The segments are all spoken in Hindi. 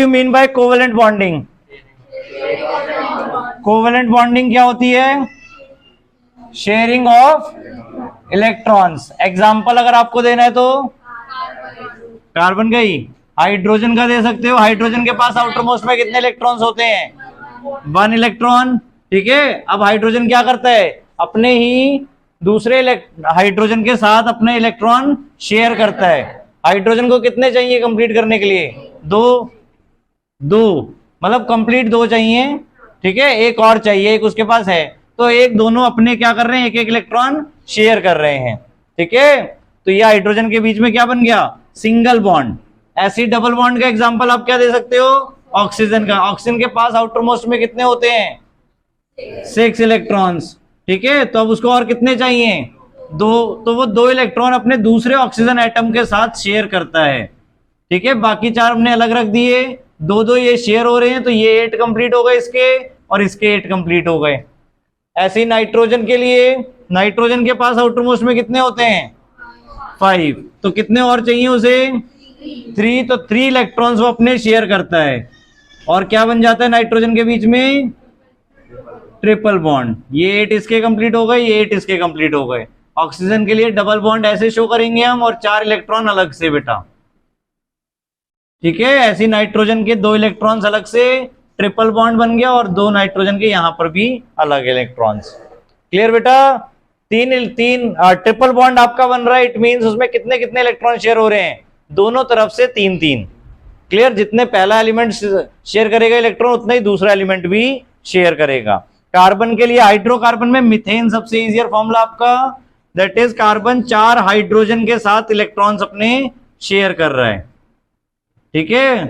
You mean by covalent bonding? Covalent bonding क्या होती है? Sharing of electrons. एग्जाम्पल अगर आपको देना है तो कार्बन का ही, हाइड्रोजन का दे सकते हो। हाइड्रोजन के पास आउटर मोस्ट में कितने इलेक्ट्रॉन्स होते हैं? 1 इलेक्ट्रॉन। ठीक है, अब हाइड्रोजन क्या करता है? अपने ही दूसरे हाइड्रोजन के साथ अपने इलेक्ट्रॉन शेयर करता है। हाइड्रोजन को कितने चाहिए कंप्लीट करने के लिए? दो, मतलब कंप्लीट 2 चाहिए। ठीक है, एक और चाहिए, एक उसके पास है, तो एक दोनों अपने क्या कर रहे हैं? एक एक इलेक्ट्रॉन शेयर कर रहे हैं। ठीक है, तो ये हाइड्रोजन के बीच में क्या बन गया? Single bond. ऐसी डबल बॉन्ड का एग्जांपल आप क्या दे सकते हो? ऑक्सीजन का। ऑक्सीजन के पास आउटर मोस्ट में कितने होते हैं? 6 इलेक्ट्रॉन्स। ठीक है, तो अब उसको और कितने चाहिए? 2, तो वो 2 इलेक्ट्रॉन अपने दूसरे ऑक्सीजन एटम के साथ शेयर करता है। ठीक है, बाकी 4 हमने अलग रख दिए, 2 ये शेयर हो रहे हैं, तो ये 8 कंप्लीट हो गए इसके, और इसके 8 कंप्लीट हो गए। ऐसे ही नाइट्रोजन के लिए, नाइट्रोजन के पास आउटर मोस्ट में कितने होते हैं? 5, तो कितने और चाहिए उसे? 3, तो 3 इलेक्ट्रॉन्स वो अपने शेयर करता है, और क्या बन जाता है नाइट्रोजन के बीच में? Triple bond. ये 8 इसके कंप्लीट हो गए, ये 8 इसके कंप्लीट हो गए। ऑक्सीजन के लिए डबल बॉन्ड ऐसे शो करेंगे हम, और 4 इलेक्ट्रॉन अलग से बेटा। ठीक है, ऐसी नाइट्रोजन के 2 इलेक्ट्रॉन्स अलग से, ट्रिपल बॉन्ड बन गया, और 2 नाइट्रोजन के यहां पर भी अलग इलेक्ट्रॉन्स। क्लियर बेटा? तीन ट्रिपल बॉन्ड आपका बन रहा है, इट मींस उसमें कितने कितने इलेक्ट्रॉन शेयर हो रहे हैं? दोनों तरफ से 3-3। क्लियर? जितने पहला एलिमेंट शेयर करेगा इलेक्ट्रॉन, उतना ही दूसरा एलिमेंट भी शेयर करेगा। कार्बन के लिए, हाइड्रोकार्बन में मिथेन सबसे इजियर फॉर्मूला आपका, दैट इज कार्बन 4 हाइड्रोजन के साथ इलेक्ट्रॉन्स अपने शेयर कर रहा है। ठीक है,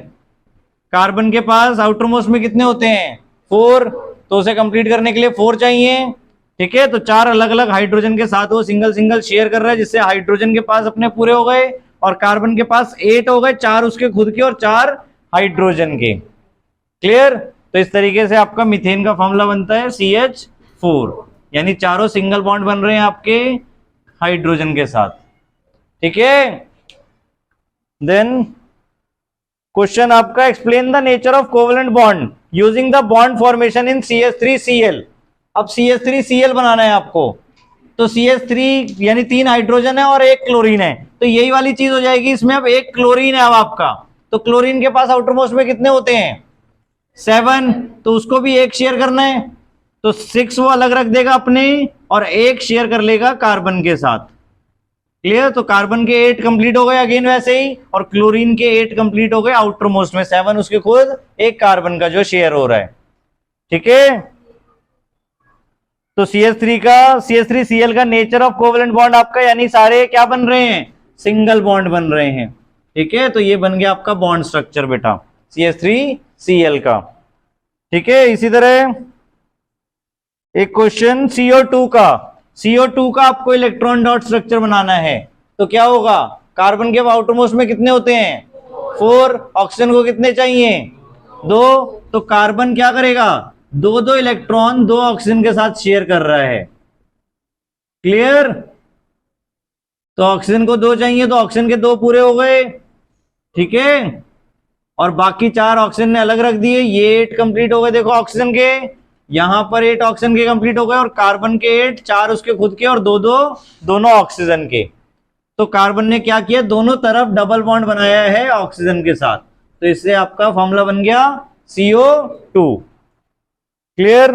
कार्बन के पास आउटर मोस्ट में कितने होते हैं? 4, तो उसे कंप्लीट करने के लिए 4 चाहिए। ठीक है, तो 4 अलग अलग हाइड्रोजन के साथ वो सिंगल सिंगल शेयर कर रहा है, जिससे हाइड्रोजन के पास अपने पूरे हो गए, और कार्बन के पास 8 हो गए, 4 उसके खुद के और 4 हाइड्रोजन के। क्लियर? तो इस तरीके से आपका मीथेन का फॉर्मूला बनता है CH4, यानी चारों सिंगल बॉन्ड बन रहे हैं आपके हाइड्रोजन के साथ। ठीक है, देन क्वेश्चन आपका, explain the nature of covalent bond using the bond formation in CH3Cl। अब CH3Cl बनाना है आपको, तो CH3 यानी 3 हाइड्रोजन है और 1 क्लोरीन है, तो यही वाली चीज हो जाएगी इसमें। अब 1 क्लोरीन है अब आपका, तो क्लोरीन के पास आउटर मोस्ट में कितने होते हैं? 7, तो उसको भी 1 शेयर करना है, तो 6 वो अलग रख देगा अपने, और 1 शेयर कर लेगा कार्बन के साथ। क्लियर? तो कार्बन के 8 कंप्लीट हो गए अगेन वैसे ही, और क्लोरीन के 8 कंप्लीट हो गए आउटर मोस्ट में, 7 उसके खुद, 1 कार्बन का जो शेयर हो रहा है। ठीक है, तो CH3Cl का नेचर ऑफ कोवेलेंट बॉन्ड आपका, यानी सारे क्या बन रहे हैं? सिंगल बॉन्ड बन रहे हैं। ठीक है, तो ये बन गया आपका बॉन्ड स्ट्रक्चर बेटा CH3Cl का। ठीक है, इसी तरह एक क्वेश्चन CO2 का आपको इलेक्ट्रॉन डॉट स्ट्रक्चर बनाना है, तो क्या होगा? कार्बन के आउटर मोस्ट में कितने होते हैं? 4, ऑक्सीजन को कितने चाहिए? 2, तो कार्बन क्या करेगा? 2 इलेक्ट्रॉन 2 ऑक्सीजन के साथ शेयर कर रहा है। क्लियर? तो ऑक्सीजन को 2 चाहिए, तो ऑक्सीजन के 2 पूरे हो गए। ठीक है, और बाकी 4 ऑक्सीजन ने अलग रख दिए, ये 8 कंप्लीट हो गए। देखो ऑक्सीजन के यहां पर 8 ऑक्सीजन के कंप्लीट हो गए, और कार्बन के 8, 4 उसके खुद के, और 2 दोनों ऑक्सीजन के। तो कार्बन ने क्या किया? दोनों तरफ डबल बॉन्ड बनाया है ऑक्सीजन के साथ, तो इससे आपका फॉर्मूला बन गया CO2। क्लियर?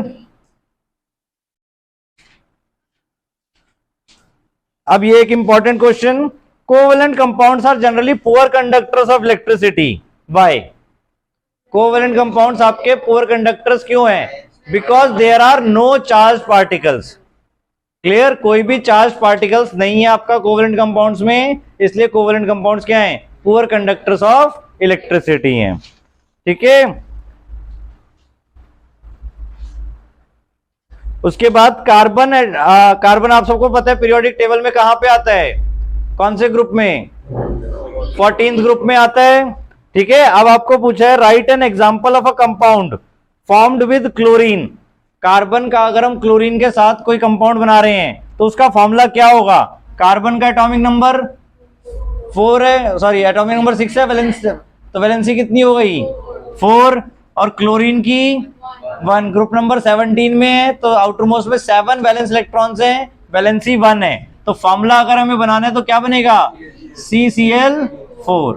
अब ये एक important question, covalent compounds are generally poor conductors of electricity by. Covalent compounds आपके पुअर कंडक्टर्स क्यों हैं? Because there are no charge particles. Clear? कोई भी चार्ज पार्टिकल्स नहीं है आपका कोवेलेंट कंपाउंड्स में, इसलिए कोवेलेंट कंपाउंड्स क्या हैं? पुअर कंडक्टर्स ऑफ इलेक्ट्रिसिटी हैं। ठीक है, उसके बाद कार्बन आप सबको पता है पीरियोडिक टेबल में कहां पे आता है? कौन से ग्रुप में? 14th ग्रुप में आता है। ठीक है, अब आपको पूछा है right an example of a compound formed with chlorine. Carbon का अगर हम क्लोरीन के साथ कोई कंपाउंड बना रहे हैं, तो उसका फॉर्मूला क्या होगा? कार्बन का एटॉमिक नंबर 4 है, सॉरी एटॉमिक नंबर 6 है, वैलेंसी, तो वैलेंसी कितनी हो गई? 4 और क्लोरीन की 1। ग्रुप नंबर 17 में है तो आउटर मोस्ट में 7 वैलेंस इलेक्ट्रॉन्स हैं, वैलेंसी 1 है। तो फॉर्मूला अगर हमें बनाना है तो क्या बनेगा, CCl4।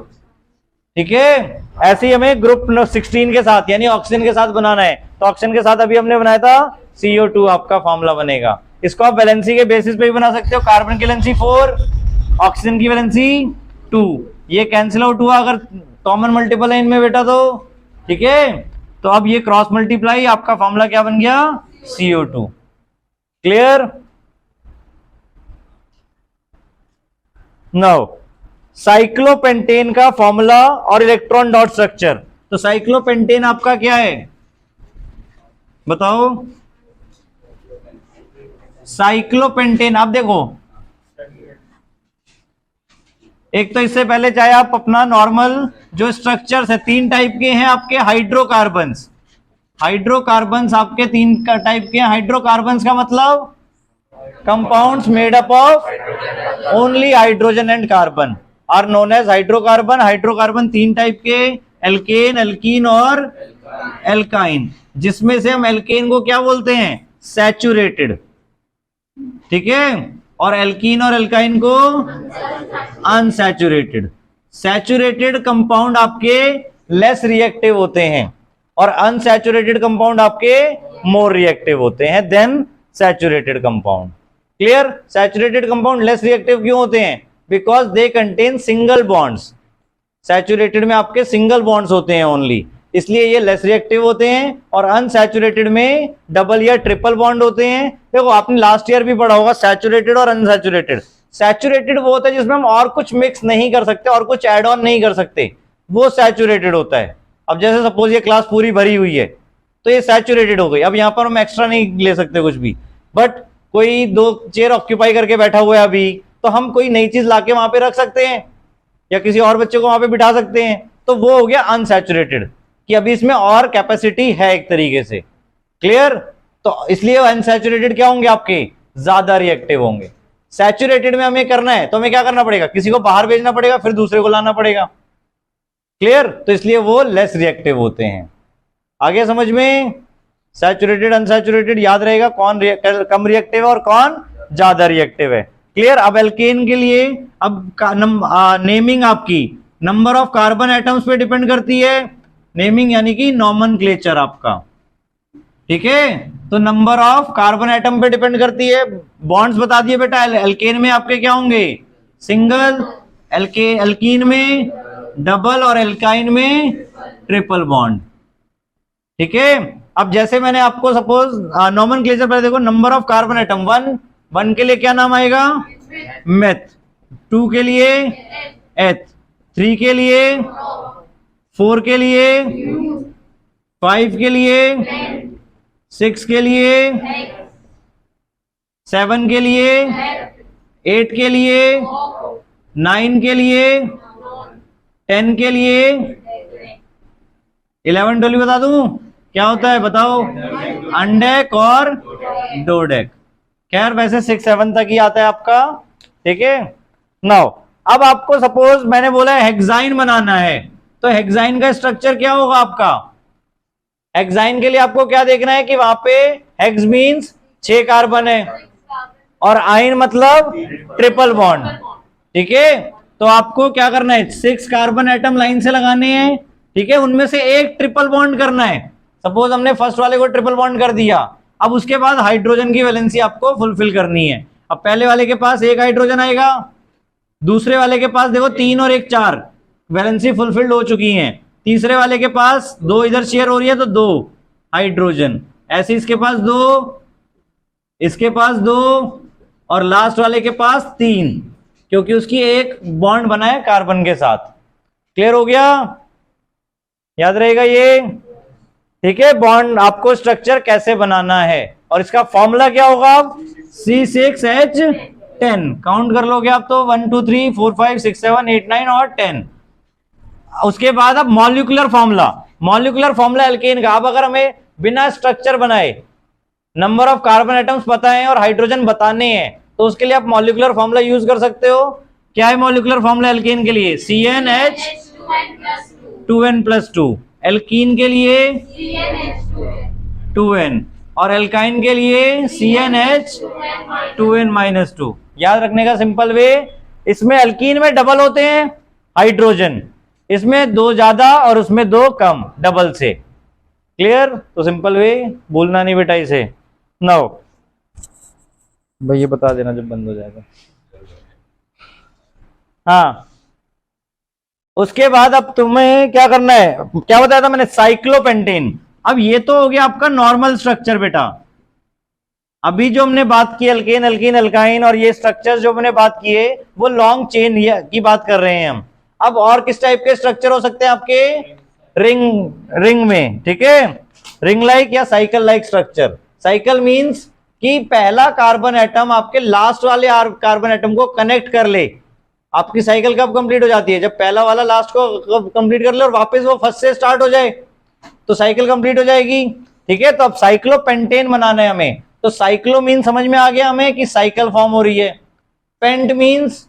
ठीक है, ऐसे ही हमें ग्रुप 16 के साथ यानी ऑक्सीजन के साथ बनाना है। तो ऑक्सीजन के साथ अभी हमने बनाया था CO2 आपका फॉर्मूला बनेगा। इसको आप वैलेंसी के बेसिस पे भी बना सकते हो। कार्बन की वैलेंसी 4, ऑक्सीजन की वैलेंसी 2, ये कैंसिल आउट हुआ अगर कॉमन मल्टीपल है इनमें बेटा तो। ठीक है, तो अब ये क्रॉस मल्टीप्लाई, आपका फॉर्मूला क्या बन गया, CO2। क्लियर। नाउ साइक्लोपेंटेन का फॉर्मूला और इलेक्ट्रॉन डॉट स्ट्रक्चर। तो साइक्लोपेंटेन आपका क्या है बताओ। साइक्लोपेंटेन आप देखो, एक तो इससे पहले चाहे आप अपना नॉर्मल जो स्ट्रक्चर्स है 3 टाइप के हैं आपके हाइड्रोकार्बन्स। हाइड्रोकार्बन्स आपके 3 टाइप के हैं। हाइड्रोकार्बन्स का मतलब compounds made up of only hydrogen and carbon are known as hydrocarbon. Hydrocarbon 3 type के, एल्केन, एल्कीन और एल्काइन, जिसमें से हम एल्केन को क्या बोलते हैं, सैचुरेटेड। ठीक है, और एल्कीन और एल्काइन को अनसैचुरेटेड। सैचुरेटेड कंपाउंड आपके लेस रिएक्टिव होते हैं और अनसैचुरेटेड कंपाउंड आपके मोर रिएक्टिव होते हैं then saturated compound. Clear. Saturated compound less reactive क्यों होते हैं, because they contain single bonds. Saturated में आपके सिंगल बॉन्ड्स होते हैं ओनली, इसलिए ये लेस रिएक्टिव होते हैं। और अनसैचुरेटेड में डबल या ट्रिपल बॉन्ड होते हैं। देखो आपने लास्ट ईयर भी पढ़ा होगा सैचुरेटेड और अनसैचुरेटेड। सैचुरेटेड वो होता है जिसमें हम और कुछ मिक्स नहीं कर सकते और कुछ ऐड ऑन नहीं कर सकते, वो सैचुरेटेड होता है। अब जैसे सपोज ये क्लास पूरी भरी हुई है तो ये सैचुरेटेड हो गई। अब यहां पर हम एक्स्ट्रा नहीं ले सकते कुछ भी, बट कोई 2 चेयर ऑक्यूपाई करके बैठा हुआ है अभी, तो हम कोई नई चीज लाके वहां पे रख सकते हैं या किसी और बच्चे को वहां पे बिठा सकते हैं, तो वो हो गया अनसैचुरेटेड, कि अभी इसमें और कैपेसिटी है एक तरीके से। क्लियर। तो इसलिए अनसैचुरेटेड क्या होंगे आपके, ज्यादा रिएक्टिव होंगे। सैचुरेटेड में हमें करना है तो हमें क्या करना पड़ेगा, किसी को बाहर भेजना पड़ेगा, फिर दूसरे को लाना पड़ेगा। क्लियर। तो इसलिए वो लेस रिएक्टिव होते हैं। आगे समझ में, सैचुरेटेड अनसैचुरेटेड याद रहेगा, कौन कम रिएक्टिव है और कौन ज्यादा रिएक्टिव है। क्लियर। अब एल्केन के लिए अब नेमिंग आपकी नंबर ऑफ कार्बन एटम्स पे डिपेंड करती है। नेमिंग यानी कि नॉमेनक्लेचर आपका। ठीक है, तो नंबर ऑफ कार्बन एटम पे डिपेंड करती है। बॉन्ड्स बता दिए बेटा, एल्केन में आपके क्या होंगे, सिंगल, एल्कीन में डबल और एल्काइन में ट्रिपल बॉन्ड। ठीक है। अब जैसे मैंने आपको सपोज नॉमेनक्लेचर पर देखो, नंबर ऑफ कार्बन एटम 1 के लिए क्या नाम आएगा, मेथ। 2 के लिए एथ, 3 के लिए, 4 के लिए, 5 के लिए, 6 के लिए, 7 के लिए, 8 के लिए, 9 के लिए, 10 के लिए, 11 12 बता दूं क्या होता है बताओ, अनडेक और डोडेक। खैर वैसे 6 7 तक ही आता है आपका। ठीक है। नाउ अब आपको सपोज मैंने बोला है हेक्साइन बनाना है, तो हेक्साइन का स्ट्रक्चर क्या होगा आपका। हेक्साइन के लिए आपको क्या देखना है कि वहां पे हेक्स मीन्स 6 कार्बन है और आइन मतलब ट्रिपल बॉन्ड। ठीक है, तो आपको क्या करना है, 6 कार्बन एटम लाइन से लगाने हैं। ठीक है, उनमें से एक ट्रिपल बॉन्ड करना है। सपोज हमने फर्स्ट वाले को ट्रिपल बॉन्ड कर दिया, अब उसके बाद हाइड्रोजन की वैलेंसी आपको फुलफिल करनी है। अब पहले वाले के पास 1 हाइड्रोजन आएगा, दूसरे वाले के पास देखो 3 और 1 4, वैलेंसी फुलफिल्ड हो चुकी है। तीसरे वाले के पास 2 इधर शेयर हो रही है तो 2 हाइड्रोजन, ऐसे इसके पास 2, इसके पास 2 और लास्ट वाले के पास 3, क्योंकि उसकी एक बॉन्ड बना है कार्बन के साथ। क्लियर हो गया, याद रहेगा ये। ठीक है, बॉन्ड आपको स्ट्रक्चर कैसे बनाना है और इसका फॉर्मूला क्या होगा, C6H10। काउंट कर लोगे आप तो 1 2 3 4 5 6 7 8 9 और 10। उसके बाद अब मॉलिक्यूलर फॉर्मूला एल्केन का। अब अगर हमें बिना स्ट्रक्चर बनाए नंबर ऑफ कार्बन एटम्स पता है और हाइड्रोजन बताने हैं, तो उसके लिए आप मॉलिक्यूलर फॉर्मूला यूज कर सकते हो। क्या है मॉलिक्यूलर फॉर्मूला एल्केन के लिए, CnH2n+2। एल्कीन के लिए 2n और एल्काइन के लिए CnH2n-2। याद रखने का सिंपल वे, इसमें एल्कीन में डबल होते हैं हाइड्रोजन, इसमें 2 ज्यादा और उसमें 2 कम, डबल से। क्लियर? तो सिंपल वे, भूलना नहीं बेटा इसे। नाउ भैया बता देना जब बंद हो जाएगा। हाँ, उसके बाद अब तुम्हें क्या करना है, क्या बताया था मैंने, साइक्लोपेंटेन। अब ये तो हो गया आपका नॉर्मल स्ट्रक्चर बेटा। अभी जो हमने बात की अल्केन, अल्कीन, अल्काइन और ये स्ट्रक्चर जो हमने बात किए वो लॉन्ग चेन की बात कर रहे हैं हम। अब और किस टाइप के स्ट्रक्चर हो सकते हैं आपके, रिंग में, ठीक है, रिंग लाइक या cycle like structure. Cycle means कि पहला कार्बन एटम आपके लास्ट वाले कार्बन एटम को कनेक्ट कर ले। आपकी साइकिल कब कंप्लीट हो जाती है, जब पहला वाला लास्ट को कंप्लीट कर ले और वापस वो फर्स्ट से स्टार्ट हो जाए, तो साइकिल कंप्लीट हो जाएगी। ठीक है, तो अब साइक्लोपेंटेन बनाना है हमें। तो साइक्लो मीन समझ में आ गया हमें कि साइकिल फॉर्म हो रही है, pent means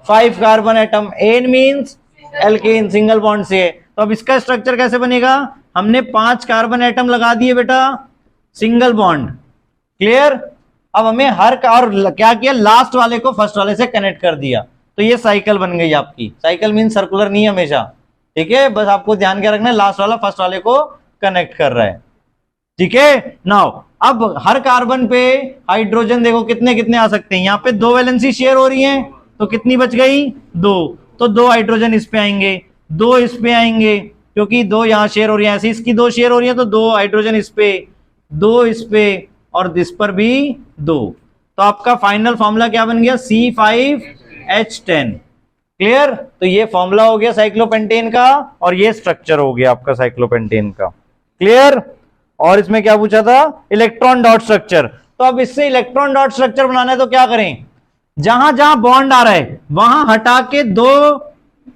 5 carbon atom, an means alkane, single bond से है। तो अब इसका स्ट्रक्चर कैसे बनेगा, हमने 5 कार्बन एटम लगा दिए बेटा, सिंगल बॉन्ड। क्लियर? अब हमें हर और क्या किया, लास्ट वाले को फर्स्ट वाले से कनेक्ट कर दिया, तो ये साइकिल बन गई आपकी। साइकिल मीन सर्कुलर नहीं हमेशा, ठीक है, बस आपको ध्यान क्या रखना है, लास्ट वाला फर्स्ट वाले को कनेक्ट कर रहा है। ठीक है, नाउ अब हर कार्बन पे हाइड्रोजन देखो कितने कितने आ सकते हैं, यहाँ पे 2 वैलेंसी शेयर हो रही हैं, तो कितनी बच गई, 2। तो 2 हाइड्रोजन इस पे आएंगे, 2 इस पे आएंगे, क्योंकि 2 यहाँ शेयर हो रही है, ऐसी इसकी 2 शेयर हो रही है, तो 2 हाइड्रोजन इस पे, 2 इस पे और इस पर भी 2। तो आपका फाइनल फॉर्मूला क्या बन गया, C5H10। क्लियर? तो ये फॉर्मूला हो गया साइक्लोपेंटेन का और ये स्ट्रक्चर हो गया आपका साइक्लोपेंटेन का। क्लियर? और इसमें क्या पूछा था, इलेक्ट्रॉन डॉट स्ट्रक्चर। तो अब इससे इलेक्ट्रॉन डॉट स्ट्रक्चर बनाना है तो क्या करें, जहां जहां बॉन्ड आ रहा है वहां हटा के 2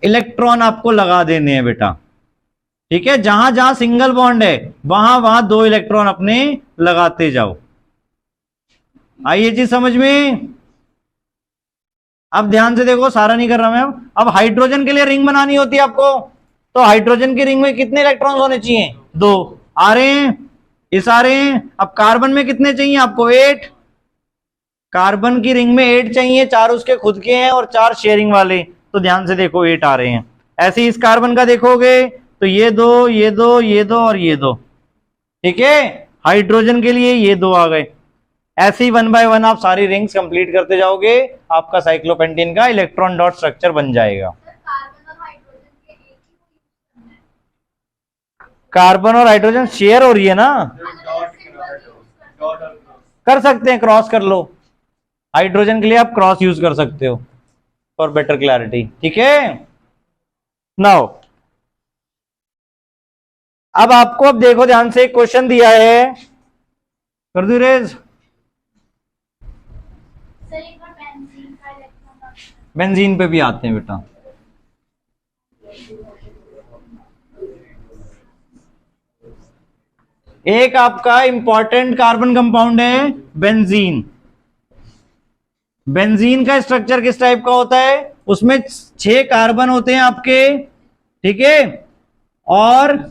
इलेक्ट्रॉन आपको लगा देने हैं बेटा। ठीक है, जहां जहां सिंगल बॉन्ड है वहां वहां 2 इलेक्ट्रॉन अपने लगाते जाओ। आइए जी समझ में। अब ध्यान से देखो, सारा नहीं कर रहा मैं। अब हाइड्रोजन के लिए रिंग बनानी होती है आपको, तो हाइड्रोजन की रिंग में कितने इलेक्ट्रॉन होने चाहिए, 2 आ रहे हैं, इस आ रहे हैं। अब कार्बन में कितने चाहिए आपको, 8। कार्बन की रिंग में 8 चाहिए, 4 उसके खुद के हैं और 4 शेयरिंग वाले, तो ध्यान से देखो 8 आ रहे हैं। ऐसे ही इस कार्बन का देखोगे तो ये 2, ये 2, ये 2 और ये 2। ठीक है, हाइड्रोजन के लिए ये 2 आ गए। ऐसे ही 1 बाय 1 आप सारी रिंग्स कंप्लीट करते जाओगे, आपका साइक्लोपेंटेन का इलेक्ट्रॉन डॉट स्ट्रक्चर बन जाएगा। कार्बन और हाइड्रोजन शेयर हो रही है ना, कर सकते हैं, क्रॉस कर लो। हाइड्रोजन के लिए आप क्रॉस यूज कर सकते हो फॉर बेटर क्लैरिटी। ठीक है, नाउ अब आपको, अब देखो ध्यान से, एक क्वेश्चन दिया है, कर दू रेज। बेंजीन पे भी आते हैं बेटा। एक आपका इंपॉर्टेंट कार्बन कंपाउंड है बेंजीन। बेंजीन का स्ट्रक्चर किस टाइप का होता है, उसमें 6 कार्बन होते हैं आपके, ठीक है, और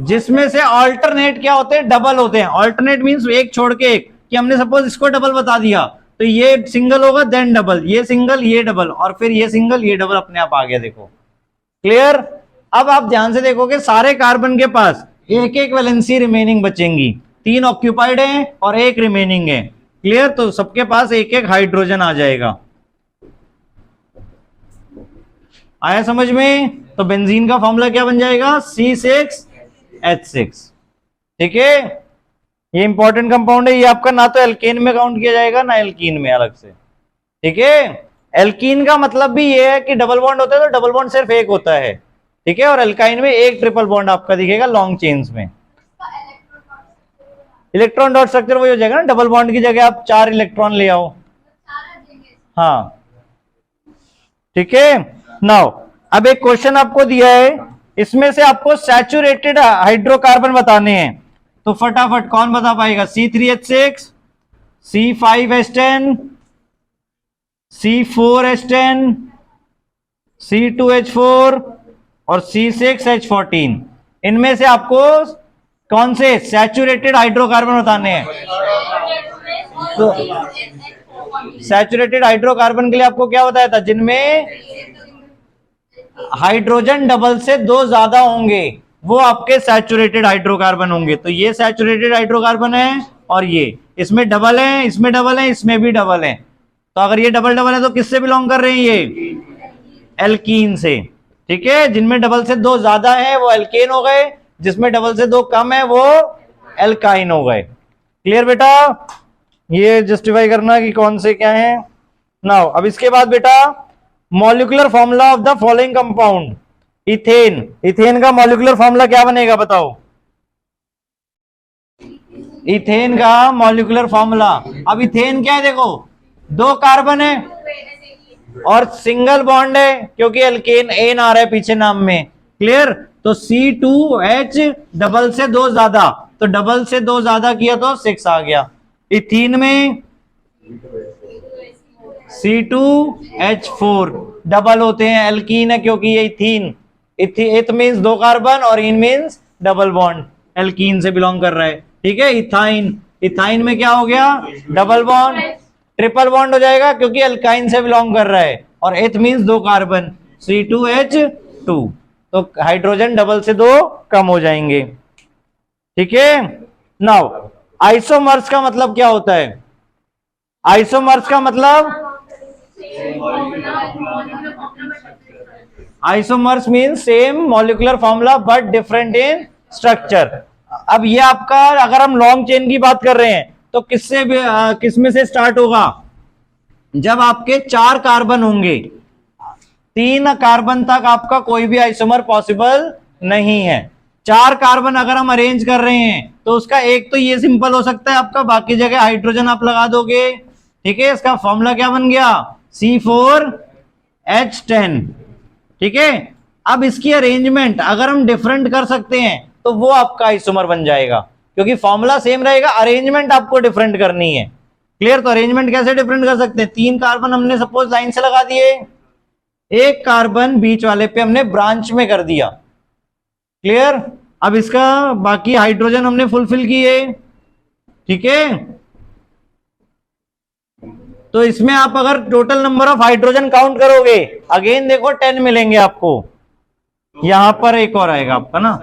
जिसमें से अल्टरनेट क्या होते हैं, डबल होते हैं। अल्टरनेट मींस एक छोड़ के एक, कि हमने सपोज इसको डबल बता दिया तो ये सिंगल होगा, देन डबल, ये सिंगल, ये डबल, और फिर ये सिंगल, ये डबल, अपने आप आ गया। देखो क्लियर? अब आप ध्यान से देखोगे सारे कार्बन के पास एक एक वैलेंसी रिमेनिंग बचेंगी, 3 ऑक्यूपाइड हैं और 1 रिमेनिंग है। क्लियर? तो सबके पास एक एक हाइड्रोजन आ जाएगा। आया समझ में? तो बेंजीन का फॉर्मूला क्या बन जाएगा, C6H6। ठीक है, ये इंपॉर्टेंट कंपाउंड है, ये आपका ना तो एल्केन में काउंट किया जाएगा ना एल्कीन में अलग से। ठीक है, एल्कीन का मतलब भी ये है कि डबल बॉन्ड होता है तो डबल बॉन्ड सिर्फ एक होता है। ठीक है, और एल्काइन में एक ट्रिपल बॉन्ड आपका दिखेगा लॉन्ग चेन्स में। इलेक्ट्रॉन डॉट स्ट्रक्चर वही हो जाएगा ना, डबल बॉन्ड की जगह आप 4 इलेक्ट्रॉन ले आओ। हाँ, ठीक है। नाउ अब एक क्वेश्चन आपको दिया है, इसमें से आपको सैचुरेटेड हाइड्रोकार्बन बताने हैं, तो फटाफट कौन बता पाएगा, C3H6, C5H10, C4H10, C2H4 और C6H14। इनमें से आपको कौन से सैचुरेटेड हाइड्रोकार्बन बताने हैं। तो सैचुरेटेड हाइड्रोकार्बन के लिए आपको क्या बताया था, जिनमें हाइड्रोजन डबल से 2 ज्यादा होंगे वो आपके सैचुरेटेड हाइड्रोकार्बन होंगे। तो ये सैचुरेटेड हाइड्रोकार्बन है और ये, इसमें डबल है, इसमें डबल है, इसमें भी डबल है। तो अगर ये डबल डबल है तो किससे बिलोंग कर रहे हैं, ये एल्कीन से। ठीक है, जिनमें डबल से 2 ज्यादा है वो एल्केन हो गए, जिसमें डबल से 2 कम है वो एल्काइन हो गए। क्लियर बेटा, ये जस्टिफाई करना कि कौन से क्या है। नाउ अब इसके बाद बेटा molecular formula of the following compound. Ethane, ethane का मॉलिक्यूलर फॉर्मूला क्या बनेगा बताओ। इथेन का मॉलिक्यूलर फॉर्मूला, अब इथेन क्या है देखो, 2 कार्बन है और सिंगल बॉन्ड है क्योंकि एल्केन एन आ रहा है पीछे नाम में। क्लियर, तो C2H डबल से 2 ज्यादा, तो डबल से 2 ज्यादा किया तो 6 आ गया। इथीन में C2H4 डबल होते हैं, एल्कीन है क्योंकि ये इथीन, इथ मीन्स 2 कार्बन और इन मीन्स डबल बॉन्ड, एल्कीन से बिलोंग कर रहा है। ठीक है, इथाइन, इथाइन में क्या हो गया, डबल बॉन्ड, ट्रिपल बॉन्ड हो जाएगा क्योंकि अल्काइन से बिलोंग कर रहा है, और एथ मीन्स 2 कार्बन, C2H2, तो हाइड्रोजन डबल से 2 कम हो जाएंगे। ठीक है, नाउ आइसोमर्स का मतलब क्या होता है। आइसोमर्स का मतलब, isomers means same molecular formula but different in structure. अब ये आपका, अगर हम लॉन्ग चेन की बात कर रहे हैं तो किससे किस में से स्टार्ट होगा, जब आपके 4 कार्बन होंगे, 3 कार्बन तक आपका कोई भी आइसोमर पॉसिबल नहीं है। 4 कार्बन अगर हम अरेंज कर रहे हैं तो उसका एक तो ये सिंपल हो सकता है आपका, बाकी जगह हाइड्रोजन आप लगा दोगे। ठीक है, इसका फॉर्मूला क्या बन गया, C4H10। ठीक है, अब इसकी अरेंजमेंट अगर हम डिफरेंट कर सकते हैं तो वो आपका आइसोमर बन जाएगा, क्योंकि फॉर्मूला सेम रहेगा, अरेंजमेंट आपको डिफरेंट करनी है। क्लियर, तो अरेंजमेंट कैसे डिफरेंट कर सकते हैं, 3 कार्बन हमने सपोज लाइन से लगा दिए, 1 कार्बन बीच वाले पे हमने ब्रांच में कर दिया। क्लियर, अब इसका बाकी हाइड्रोजन हमने फुलफिल किए। ठीक है, तो इसमें आप अगर total number of hydrogen count करोगे, अगेन देखो 10 मिलेंगे आपको, यहां पर एक और आएगा आपका ना।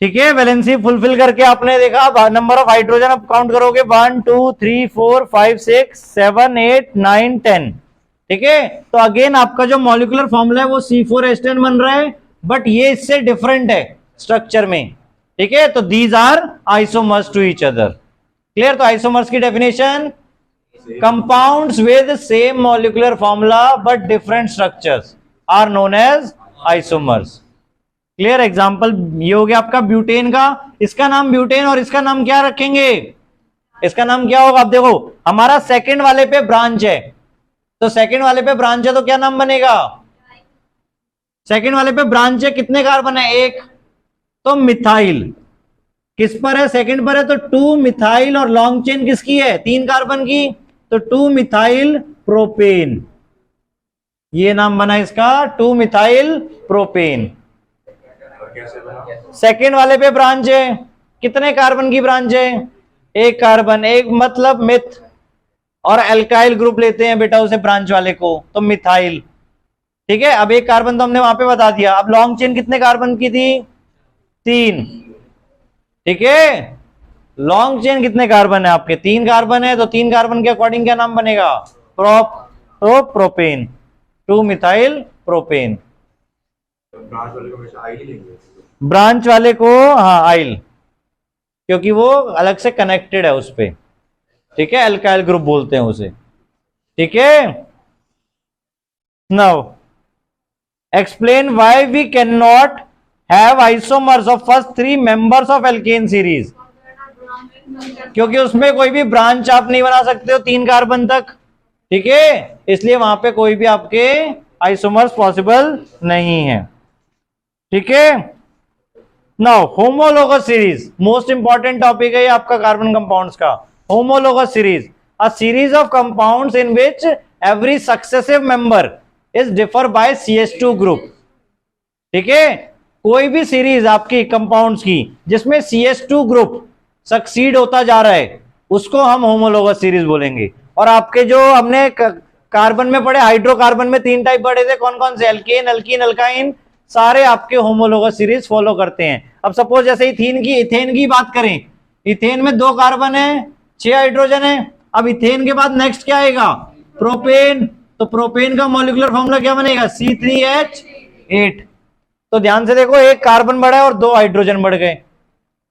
ठीक है, वैलेंसी फुलफिल करके आपने देखा नंबर ऑफ हाइड्रोजन आप काउंट करोगे 1 2 3 4 5 6 7 8 9 10। ठीक है, तो अगेन आपका जो मॉलिक्यूलर फॉर्मूला है वो C4H10 बन रहा है, बट ये इससे डिफरेंट है स्ट्रक्चर में। ठीक है, तो these are isomers to each other. Clear, तो आइसोमर्स की definition, compounds with same molecular formula but different structures are known as isomers. Clear, example ये हो गया आपका ब्यूटेन का, इसका नाम ब्यूटेन और इसका नाम क्या रखेंगे, इसका नाम क्या होगा। आप देखो हमारा सेकंड वाले पे ब्रांच है, तो सेकंड वाले पे ब्रांच है तो क्या नाम बनेगा, सेकंड वाले पे ब्रांच है, कितने कार्बन है, 1, तो मिथाइल। किस पर है, सेकंड पर है, तो 2 मिथाइल, और लॉन्ग चेन किसकी है, 3 कार्बन की, तो 2 मिथाइल प्रोपेन, ये नाम बना इसका 2 मिथाइल प्रोपेन। सेकंड वाले पे ब्रांच है, कितने कार्बन की ब्रांच है, 1 कार्बन, एक मतलब मिथ, और एल्काइल ग्रुप लेते हैं बेटा उसे ब्रांच वाले को, तो मिथाइल। ठीक है, अब 1 कार्बन तो हमने वहां पे बता दिया। अब लॉन्ग चेन कितने कार्बन की थी, 3। ठीक है, लॉन्ग चेन कितने कार्बन है आपके, 3 कार्बन है, तो 3 कार्बन के अकॉर्डिंग क्या नाम बनेगा, प्रोपेन, 2 मिथाइल प्रोपेन। ब्रांच वाले को हाँ आइल, क्योंकि वो अलग से कनेक्टेड है उस पे। ठीक है, एल्काइल ग्रुप बोलते हैं उसे। ठीक है, now explain why we can not have isomers of first 3 members of alkene series. क्योंकि उसमें कोई भी ब्रांच आप नहीं बना सकते हो 3 कार्बन तक। ठीक है, इसलिए वहां पे कोई भी आपके आइसोमर्स पॉसिबल नहीं है। ठीक है, now homologous series, most important topic है ये आपका कार्बन कंपाउंड्स का। Homologous series, a series of compounds in which every successive member is differ by CH2 group. ठीक है, कोई भी सीरीज आपकी कंपाउंड्स की जिसमें CH2 ग्रुप सक्सीड होता जा रहा है उसको हम होमोलोगस सीरीज बोलेंगे। और आपके जो हमने कार्बन में पढ़े, हाइड्रोकार्बन में 3 टाइप पढ़े थे, कौन कौन से? एल्केन, अल्कीन, अल्काइन, सारे आपके होमोलोगस सीरीज फॉलो करते हैं। अब सपोज जैसे इथेन की बात करें, इथेन में 2 कार्बन है, 6 हाइड्रोजन है। अब इथेन के बाद नेक्स्ट क्या आएगा? प्रोपेन। तो प्रोपेन का मॉलिक्यूलर फॉर्मूला क्या बनेगा? C3H8। तो ध्यान से देखो, एक कार्बन बढ़ा है और 2 हाइड्रोजन बढ़ गए।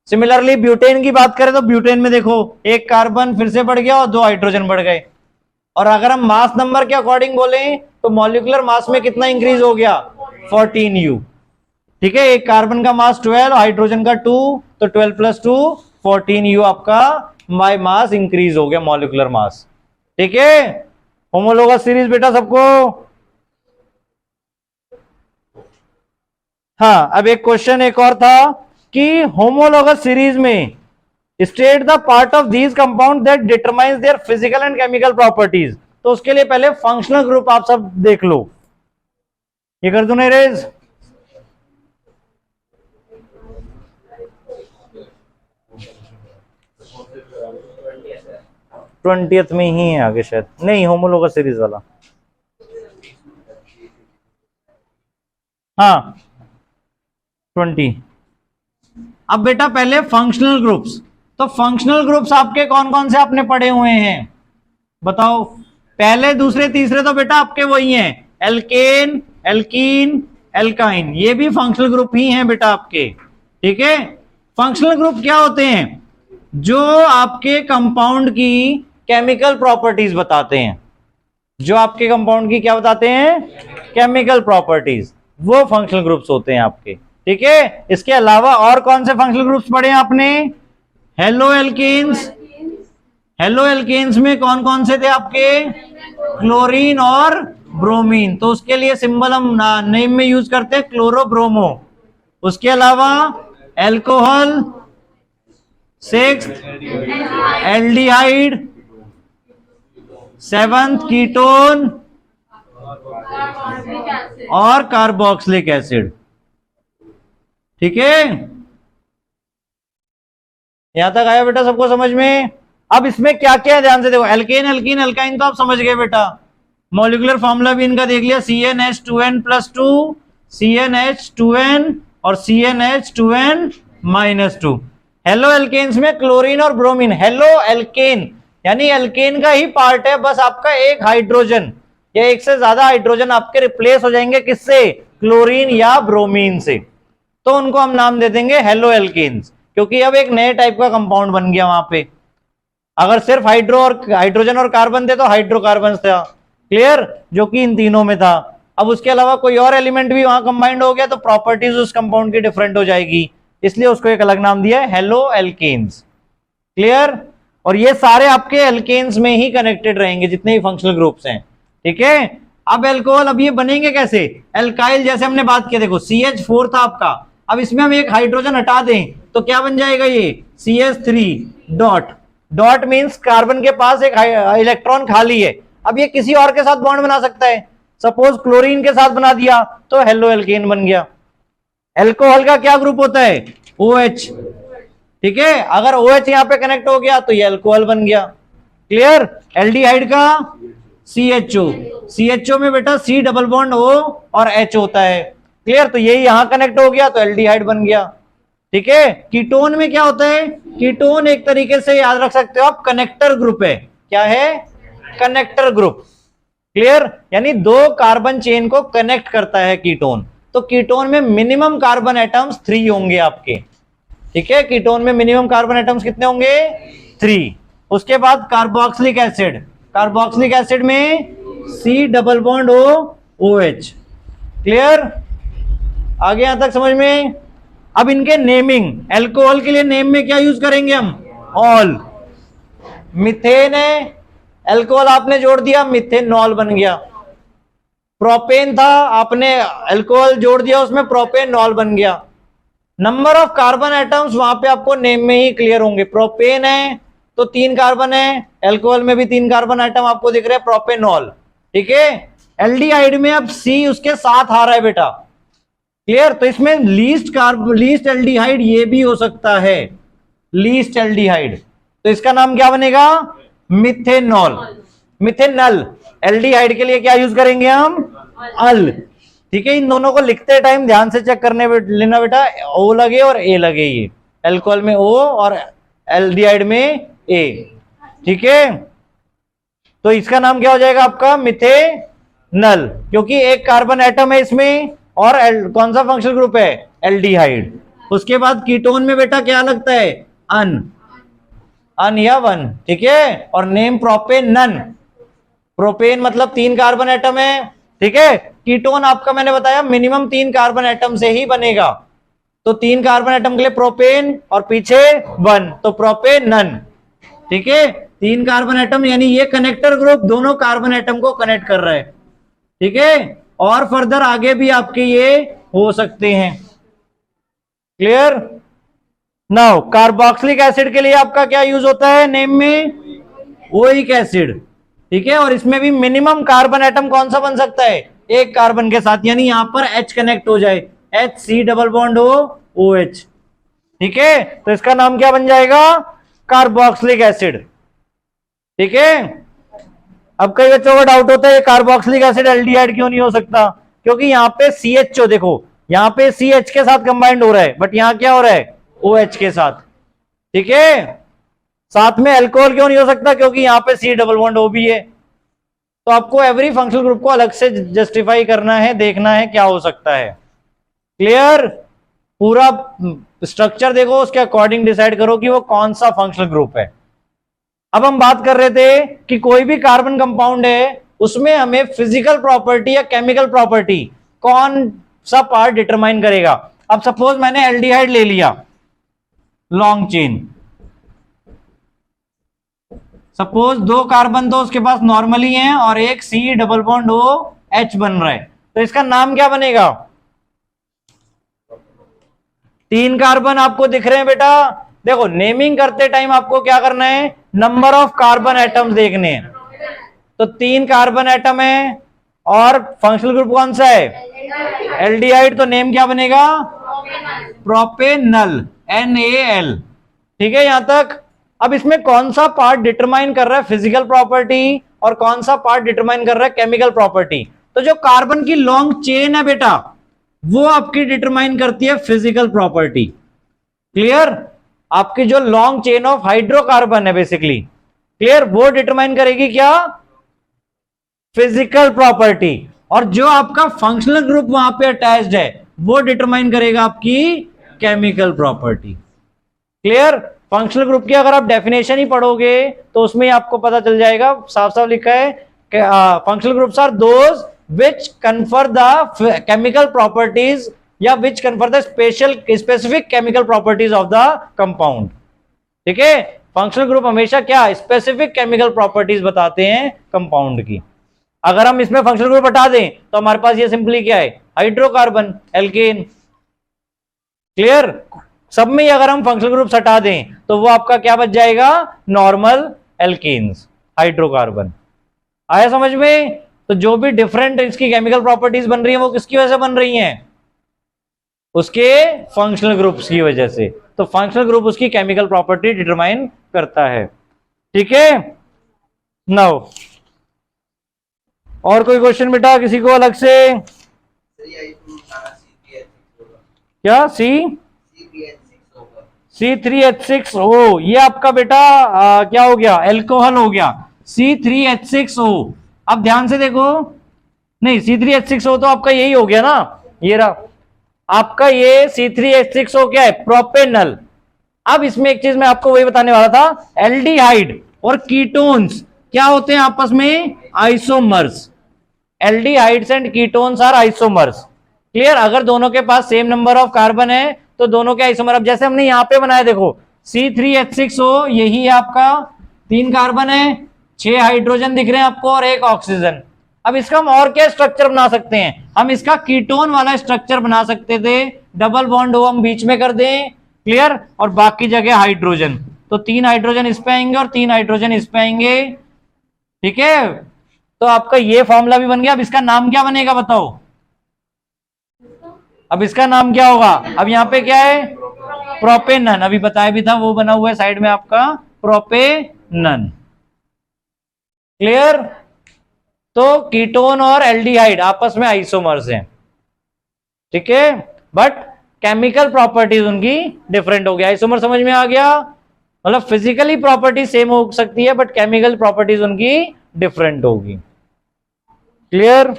सिमिलरली ब्यूटेन की बात करें तो ब्यूटेन में देखो, एक कार्बन फिर से बढ़ गया और 2 हाइड्रोजन बढ़ गए। और अगर हम मास नंबर के अकॉर्डिंग बोले तो मॉलिक्यूलर मास में कितना इंक्रीज हो गया? 14U। ठीक है, एक कार्बन का मास 12, हाइड्रोजन का 2, तो 12 + 2 14U आपका बाय मास इंक्रीज हो गया, मॉलिक्यूलर मास। ठीक है, होमोलोगस सीरीज बेटा सबको। हाँ, अब एक क्वेश्चन एक और था कि होमोलोगस सीरीज में state the part of these compound that determines their physical and chemical properties. तो उसके लिए पहले फंक्शनल ग्रुप आप सब देख लो। ये कर दो रेज। ट्वेंटियथ में ही है आगे शायद, नहीं होमोलोगस सीरीज वाला। हाँ 20। अब बेटा पहले फंक्शनल ग्रुप्स। तो फंक्शनल ग्रुप्स आपके कौन कौन से आपने पढ़े हुए हैं बताओ? पहले, दूसरे, तीसरे तो बेटा आपके वही हैं, एल्केन, एल्कीन, एल्काइन, ये भी फंक्शनल ग्रुप ही हैं बेटा आपके। ठीक है, फंक्शनल ग्रुप क्या होते हैं? जो आपके कंपाउंड की केमिकल प्रॉपर्टीज बताते हैं। जो आपके कंपाउंड की क्या बताते हैं? केमिकल प्रॉपर्टीज, वो फंक्शनल ग्रुप्स होते हैं आपके। ठीक है, इसके अलावा और कौन से फंक्शनल ग्रुप्स पढ़े हैं आपने? Halo alkanes. हेलो एल्केन्स में कौन कौन से थे आपके? क्लोरीन और ब्रोमीन। तो उसके लिए सिंबल हम नेम में यूज करते हैं क्लोरोब्रोमो। उसके अलावा alcohol, 6th aldehyde, 7th ketone और कार्बोक्सिलिक एसिड। ठीक है, यहां तक आया बेटा सबको समझ में? अब इसमें क्या क्या है ध्यान से देखो। एल्केन, एल्कीन, एल्काइन तो आप समझ गए बेटा, मॉलिक्यूलर फॉर्मूला भी इनका देख लिया, CnH2n+2, CnH2n और CnH2n-2। हेलो एल्केन्स में क्लोरीन और ब्रोमीन। हेलो एल्केन यानी एल्केन का ही पार्ट है, बस आपका एक हाइड्रोजन या एक से ज्यादा हाइड्रोजन आपके रिप्लेस हो जाएंगे, किससे? क्लोरीन या ब्रोमीन से। तो उनको हम नाम दे देंगे हेलो एल्केन्स, क्योंकि अब एक नए टाइप का कंपाउंड बन गया वहां पे। अगर सिर्फ हाइड्रोजन और कार्बन थे तो हाइड्रोकार्बन था, क्लियर, जो कि इन तीनों में था। अब उसके अलावा कोई और एलिमेंट भी वहां कंबाइंड हो गया तो प्रॉपर्टीज उस कंपाउंड की डिफरेंट हो जाएगी, इसलिए उसको एक अलग नाम दिया है हेलो एल्केन्स। क्लियर? और ये सारे आपके एल्केन्स में ही कनेक्टेड रहेंगे जितने भी फंक्शनल ग्रुप्स हैं। ठीक है, अब एल्कोहल, अब ये बनेंगे कैसे? एल्काइल, जैसे हमने बात की, देखो CH4 था आपका, अब इसमें हम एक हाइड्रोजन हटा दें तो क्या बन जाएगा? ये CH3 dot. Dot means carbon के पास एक इलेक्ट्रॉन खाली है, अब ये किसी और के साथ बॉन्ड बना सकता है। सपोज क्लोरीन के साथ बना दिया तो हेलो एल्केन बन गया। एल्कोहल का क्या ग्रुप होता है? OH। ठीक है, अगर OH यहां पे कनेक्ट हो गया तो ये अल्कोहल बन गया। क्लियर? एल्डिहाइड का CHO। CHO में बेटा C डबल बॉन्ड O और H होता है। क्लियर? तो ये यहां कनेक्ट हो गया तो एल्डिहाइड बन गया। ठीक है, कीटोन में क्या होता है? कीटोन एक तरीके से याद रख सकते हो आप, कनेक्टर ग्रुप है। क्या है? Connector group. क्लियर? यानी 2 कार्बन चेन को कनेक्ट करता है कीटोन। तो कीटोन में मिनिमम कार्बन एटम्स 3 होंगे आपके। ठीक है, कीटोन में मिनिमम कार्बन एटम्स कितने होंगे? 3। उसके बाद कार्बोक्सिलिक एसिड। कार्बोक्सिलिक एसिड में C double bond O OH। Clear? आगे यहां तक समझ में? अब इनके नेमिंग, एल्कोहल के लिए नेम में क्या यूज करेंगे हम? ऑल। मिथेन है, एल्कोहल आपने जोड़ दिया, मिथेनॉल बन गया। प्रोपेन था, आपने एल्कोहल जोड़ दिया उसमें, प्रोपेनॉल बन गया। नंबर ऑफ कार्बन एटम्स वहां पे आपको नेम में ही क्लियर होंगे। प्रोपेन है तो 3 कार्बन है, एल्कोहल में भी 3 कार्बन एटम आपको दिख रहे हैं, प्रोपेनॉल। ठीक है, एल्डिहाइड में अब C उसके साथ आ रहा है बेटा, क्लियर। तो इसमें लीस्ट एल्डिहाइड ये भी हो सकता है, लीस्ट एल्डिहाइड। तो इसका नाम क्या बनेगा, मिथेनॉल, मिथेनल। एल्डिहाइड के लिए क्या यूज करेंगे हम, अल। ठीक है, इन दोनों को लिखते टाइम ध्यान से चेक करने लेना बेटा, ओ लगे और ए लगे, ये एल्कोहल में ओ और एल्डिहाइड में ए। ठीक है, तो इसका नाम क्या हो जाएगा आपका, मिथेनल, क्योंकि एक कार्बन एटम है इसमें और कौन सा फंक्शनल ग्रुप है, एल्डिहाइड। उसके बाद कीटोन में बेटा क्या लगता है, अन या वन। ठीक है, और नेम प्रोपेनन, प्रोपेन मतलब 3 कार्बन एटम है। ठीक है, कीटोन आपका मैंने बताया मिनिमम 3 कार्बन एटम से ही बनेगा, तो 3 कार्बन एटम के लिए प्रोपेन और पीछे 1, तो प्रोपेनन। ठीक है, 3 कार्बन एटम, यानी ये कनेक्टर ग्रुप दोनों कार्बन एटम को कनेक्ट कर रहा है। ठीक है, और फर्दर आगे भी आपके ये हो सकते हैं, क्लियर। नाउ कार्बोक्सिलिक एसिड के लिए आपका क्या यूज होता है नेम में, ओइक एसिड। ठीक है, और इसमें भी मिनिमम कार्बन एटम कौन सा बन सकता है, एक कार्बन के साथ, यानी यहां पर H कनेक्ट हो जाए, HC डबल बॉन्ड हो OH। ठीक है, तो इसका नाम क्या बन जाएगा, कार्बोक्सिलिक एसिड। ठीक है, अब कई बच्चों को डाउट होता है कार्बोक्सिलिक एसिड एल्डिहाइड क्यों नहीं हो सकता, क्योंकि यहाँ पे CHO देखो, यहाँ पे CH के साथ कंबाइंड हो रहा है, बट यहाँ क्या हो रहा है, OH के साथ। ठीक है, साथ में अल्कोहल क्यों नहीं हो सकता, क्योंकि यहाँ पे C डबल बॉन्ड O भी है। तो आपको एवरी फंक्शनल ग्रुप को अलग से जस्टिफाई करना है, देखना है क्या हो सकता है, क्लियर। पूरा स्ट्रक्चर देखो, उसके अकॉर्डिंग डिसाइड करो कि वो कौन सा फंक्शनल ग्रुप है। अब हम बात कर रहे थे कि कोई भी कार्बन कंपाउंड है उसमें हमें फिजिकल प्रॉपर्टी या केमिकल प्रॉपर्टी कौन सा पार्ट डिटरमाइन करेगा। अब सपोज मैंने एल्डिहाइड ले लिया, लॉन्ग चेन, सपोज 2 कार्बन तो उसके पास नॉर्मली हैं और एक C डबल बॉन्ड OH बन रहा है, तो इसका नाम क्या बनेगा, 3 कार्बन आपको दिख रहे हैं बेटा। देखो नेमिंग करते टाइम आपको क्या करना है, नंबर ऑफ कार्बन एटम्स देखने हैं। तो 3 कार्बन एटम है और फंक्शनल ग्रुप कौन सा है, एल्डिहाइड, तो नेम क्या बनेगा, प्रोपेनल, NaL। ठीक है, यहां तक। अब इसमें कौन सा पार्ट डिटरमाइन कर रहा है फिजिकल प्रॉपर्टी और कौन सा पार्ट डिटरमाइन कर रहा है केमिकल प्रॉपर्टी, तो जो कार्बन की लॉन्ग चेन है बेटा वो आपकी डिटरमाइन करती है फिजिकल प्रॉपर्टी, क्लियर। आपकी जो लॉन्ग चेन ऑफ हाइड्रोकार्बन है बेसिकली, क्लियर, वो डिटरमाइन करेगी क्या, फिजिकल प्रॉपर्टी। और जो आपका फंक्शनल ग्रुप वहां पे अटैच्ड है वो डिटरमाइन करेगा आपकी chemical property, clear. Functional group की अगर आप डेफिनेशन ही पढ़ोगे तो उसमें आपको पता चल जाएगा, साफ साफ लिखा है कि functional groups are those which confer the chemical properties या which confer the specific chemical properties of the compound. ठीक है, फंक्शनल ग्रुप हमेशा क्या, स्पेसिफिक केमिकल प्रॉपर्टीज बताते हैं कंपाउंड की। अगर हम इसमें फंक्शनल ग्रुप हटा दें तो हमारे पास ये सिंपली क्या है, हाइड्रोकार्बन, एल्केन, क्लियर। सब में अगर हम फंक्शनल ग्रुप हटा दें तो वो आपका क्या बच जाएगा, नॉर्मल एल्केन्स, हाइड्रोकार्बन। आया समझ में। तो जो भी डिफरेंट इसकी केमिकल प्रॉपर्टीज बन रही है वो किसकी वजह से बन रही हैं, उसके फंक्शनल ग्रुप्स की वजह से। तो फंक्शनल ग्रुप उसकी केमिकल प्रॉपर्टी डिटरमाइन करता है। ठीक है, नाउ और कोई क्वेश्चन बेटा किसी को अलग से, क्या C3H6O, ये आपका बेटा क्या हो गया, एल्कोहल हो गया, C3H6O। अब ध्यान से देखो, नहीं C3H6O तो आपका यही हो गया ना, ये रहा आपका, ये C3H6O क्या है, प्रोपेनल। अब इसमें एक चीज मैं आपको वही बताने वाला था, एल्डिहाइड और कीटोन्स क्या होते हैं आपस में, isomers. Aldehydes and ketones are isomers, clear. अगर दोनों के पास सेम नंबर ऑफ कार्बन है तो दोनों के आइसोमर। अब जैसे हमने यहां पे बनाया, देखो C3H6O यही है आपका, 3 कार्बन है, 6 हाइड्रोजन दिख रहे हैं आपको और 1 ऑक्सीजन। अब इसका हम और क्या स्ट्रक्चर बना सकते हैं, हम इसका कीटोन वाला स्ट्रक्चर बना सकते थे, डबल बॉन्ड हम बीच में कर दें, क्लियर, और बाकी जगह हाइड्रोजन, तो 3 हाइड्रोजन इस पे आएंगे और 3 हाइड्रोजन इस पे आएंगे। ठीक है, तो आपका ये फॉर्मूला भी बन गया। अब इसका नाम क्या बनेगा बताओ? अब इसका नाम क्या होगा? अब यहाँ पे क्या है? प्रोपेनन। अभी बताया भी था, वो बना हुआ है साइड में आपका प्रोपेनन। क्लियर? तो कीटोन और एल्डिहाइड आपस में आइसोमर्स हैं, ठीक है, बट केमिकल प्रॉपर्टीज उनकी डिफरेंट हो गया। आइसोमर समझ में आ गया? मतलब फिजिकली प्रॉपर्टी सेम हो सकती है बट केमिकल प्रॉपर्टीज उनकी डिफरेंट होगी। क्लियर?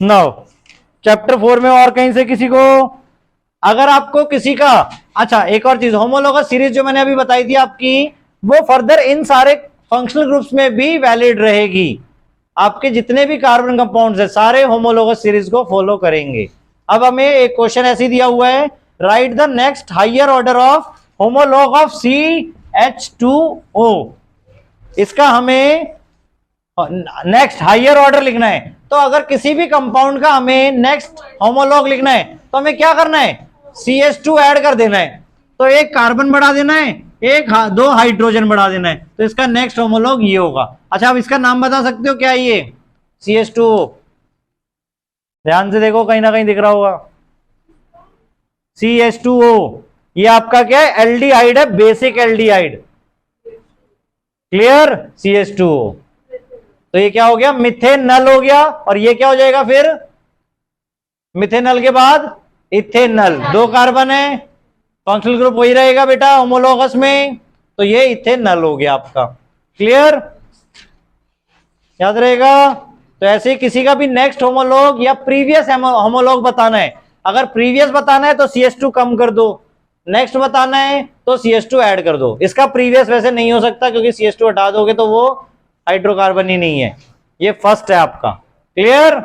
नाउ चैप्टर 4 में और कहीं से किसी को, अगर आपको किसी का, अच्छा एक और चीज, होमोलोगस सीरीज जो मैंने अभी बताई थी आपकी, वो फर्दर इन सारे फंक्शनल ग्रुप्स में भी वैलिड रहेगी। आपके जितने भी कार्बन कंपाउंड्स है सारे होमोलोगस सीरीज को फॉलो करेंगे। अब हमें एक क्वेश्चन ऐसे दिया हुआ है, write the next higher order of homologue of CH2O। इसका हमें नेक्स्ट हायर ऑर्डर लिखना है। तो अगर किसी भी कंपाउंड का हमें नेक्स्ट होमोलॉग लिखना है तो हमें क्या करना है? CH2 ऐड कर देना है। तो एक कार्बन बढ़ा देना है, दो हाइड्रोजन बढ़ा देना है, तो इसका नेक्स्ट होमोलॉग ये होगा। अच्छा अब इसका नाम बता सकते हो क्या है ये? CH2O। ध्यान से देखो, कहीं ना कहीं दिख रहा होगा CH2O। ये आपका क्या है? एल्डिहाइड है, बेसिक एल्डिहाइड। क्लियर? CH2O। तो ये क्या हो गया? मिथेनल हो गया। और ये क्या हो जाएगा फिर? मिथेनल के बाद इथेनल। दो कार्बन है, फंक्शनल ग्रुप वही रहेगा बेटा होमोलॉगस में, तो ये इथेनल हो गया आपका। क्लियर? याद रहेगा? तो ऐसे ही किसी का भी नेक्स्ट होमोलॉग या प्रीवियस होमोलॉग बताना है। अगर प्रीवियस बताना है तो CH2 कम कर दो, नेक्स्ट बताना है तो CH2 ऐड कर दो। इसका प्रीवियस वैसे नहीं हो सकता क्योंकि CH2 हटा दोगे तो वो हाइड्रोकार्बन ही नहीं है, ये फर्स्ट है आपका। क्लियर?